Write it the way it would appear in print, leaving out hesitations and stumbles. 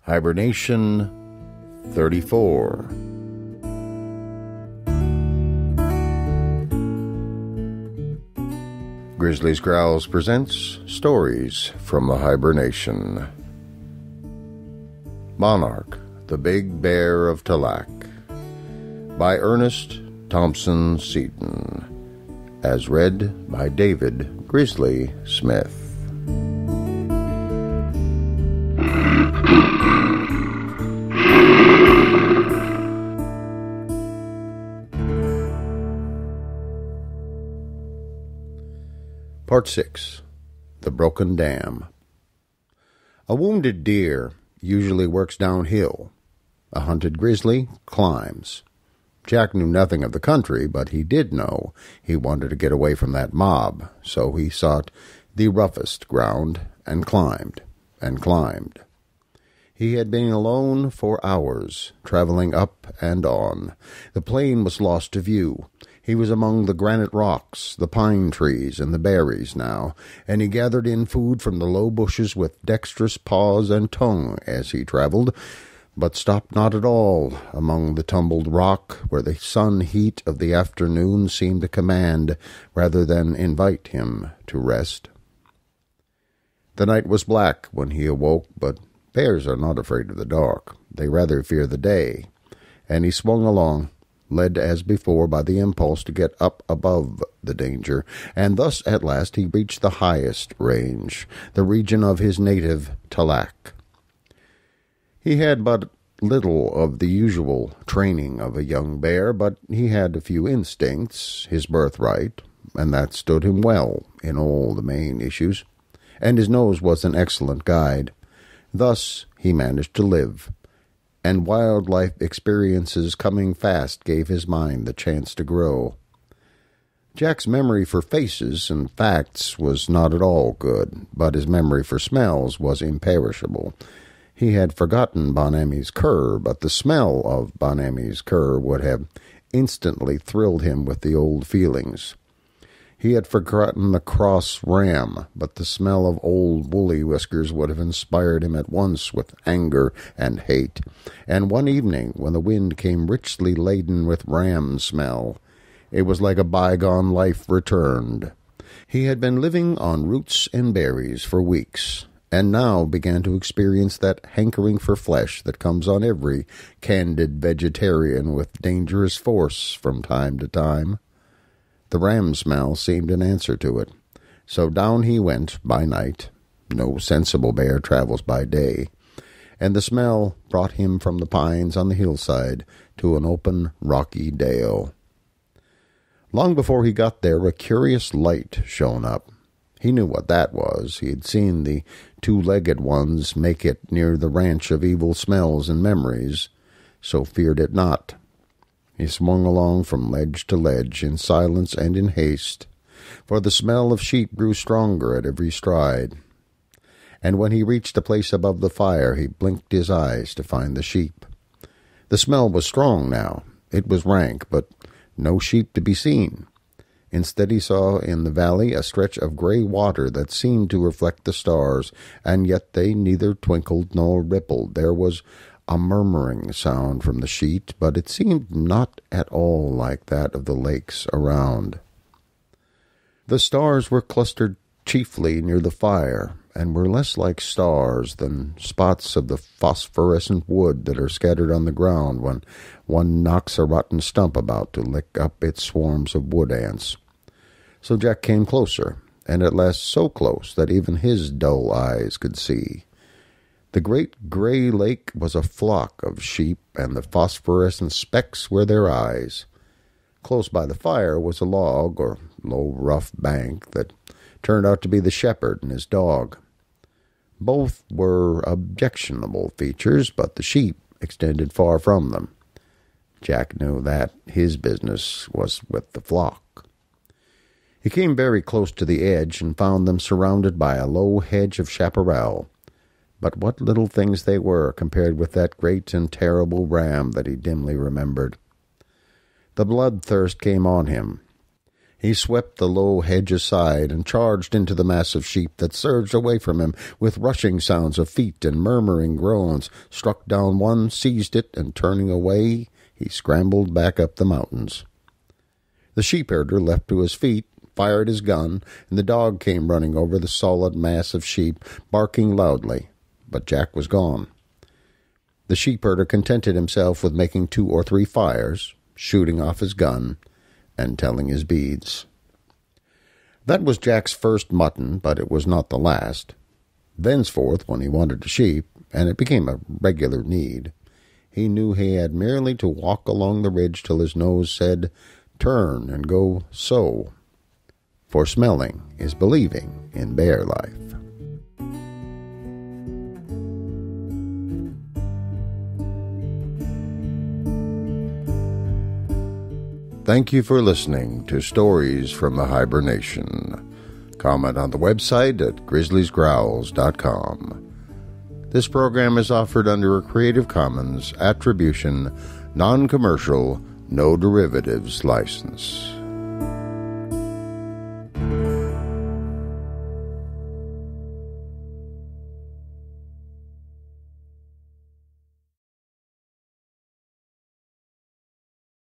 Hiber-Nation 34. Grizzly's Growls presents Stories from the Hiber-Nation. MONARCH, the Big Bear of Tallac, by Ernest Thompson Seton, as read by David Grizzly Smith. Part 6. The Broken Dam. A wounded deer usually works downhill. A hunted grizzly climbs. Jack knew nothing of the country, but he did know he wanted to get away from that mob, so he sought the roughest ground and climbed and climbed. He had been alone for hours, traveling up and on. The plain was lost to view. He was among the granite rocks, the pine trees, and the berries now, and he gathered in food from the low bushes with dexterous paws and tongue as he traveled, but stopped not at all among the tumbled rock, where the sun heat of the afternoon seemed to command rather than invite him to rest. The night was black when he awoke, but bears are not afraid of the dark. They rather fear the day, and he swung along, led as before by the impulse to get up above the danger, and thus at last he reached the highest range, the region of his native Tallac. He had but little of the usual training of a young bear, but he had a few instincts, his birthright, and that stood him well in all the main issues, and his nose was an excellent guide. Thus he managed to live, and wildlife experiences coming fast gave his mind the chance to grow. Jack's memory for faces and facts was not at all good, but his memory for smells was imperishable. He had forgotten Bon-Ami's cur, but the smell of Bon-Ami's cur would have instantly thrilled him with the old feelings. He had forgotten the cross ram, but the smell of old woolly whiskers would have inspired him at once with anger and hate. And one evening, when the wind came richly laden with ram smell, it was like a bygone life returned. He had been living on roots and berries for weeks, and now began to experience that hankering for flesh that comes on every candid vegetarian with dangerous force from time to time. The ram smell seemed an answer to it, so down he went by night. No sensible bear travels by day, and the smell brought him from the pines on the hillside to an open, rocky dale. Long before he got there, a curious light shone up. He knew what that was. He had seen the two-legged ones make it near the ranch of evil smells and memories, so feared it not. He swung along from ledge to ledge in silence and in haste, for the smell of sheep grew stronger at every stride. And when he reached a place above the fire, he blinked his eyes to find the sheep. The smell was strong now. It was rank, but no sheep to be seen. Instead he saw in the valley a stretch of gray water that seemed to reflect the stars, and yet they neither twinkled nor rippled. There was a murmuring sound from the sheet, but it seemed not at all like that of the lakes around. The stars were clustered chiefly near the fire, and were less like stars than spots of the phosphorescent wood that are scattered on the ground when one knocks a rotten stump about to lick up its swarms of wood ants. So Jack came closer, and at last so close that even his dull eyes could see. The great gray lake was a flock of sheep, and the phosphorescent specks were their eyes. Close by the fire was a log, or low rough bank, that turned out to be the shepherd and his dog. Both were objectionable features, but the sheep extended far from them. Jack knew that his business was with the flock. He came very close to the edge and found them surrounded by a low hedge of chaparral. But what little things they were compared with that great and terrible ram that he dimly remembered. The bloodthirst came on him. He swept the low hedge aside and charged into the mass of sheep that surged away from him with rushing sounds of feet and murmuring groans, struck down one, seized it, and turning away, he scrambled back up the mountains. The sheepherder leapt to his feet, fired his gun, and the dog came running over the solid mass of sheep, barking loudly, but Jack was gone. The sheepherder contented himself with making 2 or 3 fires, shooting off his gun, and telling his beads. That was Jack's first mutton, but it was not the last. Thenceforth, when he wanted a sheep, and it became a regular need, he knew he had merely to walk along the ridge till his nose said, "Turn and go so," for smelling is believing in bear life. Thank you for listening to Stories from the Hiber-Nation. Comment on the website at grizzliesgrowls.com. This program is offered under a Creative Commons Attribution, Non-Commercial, No Derivatives license.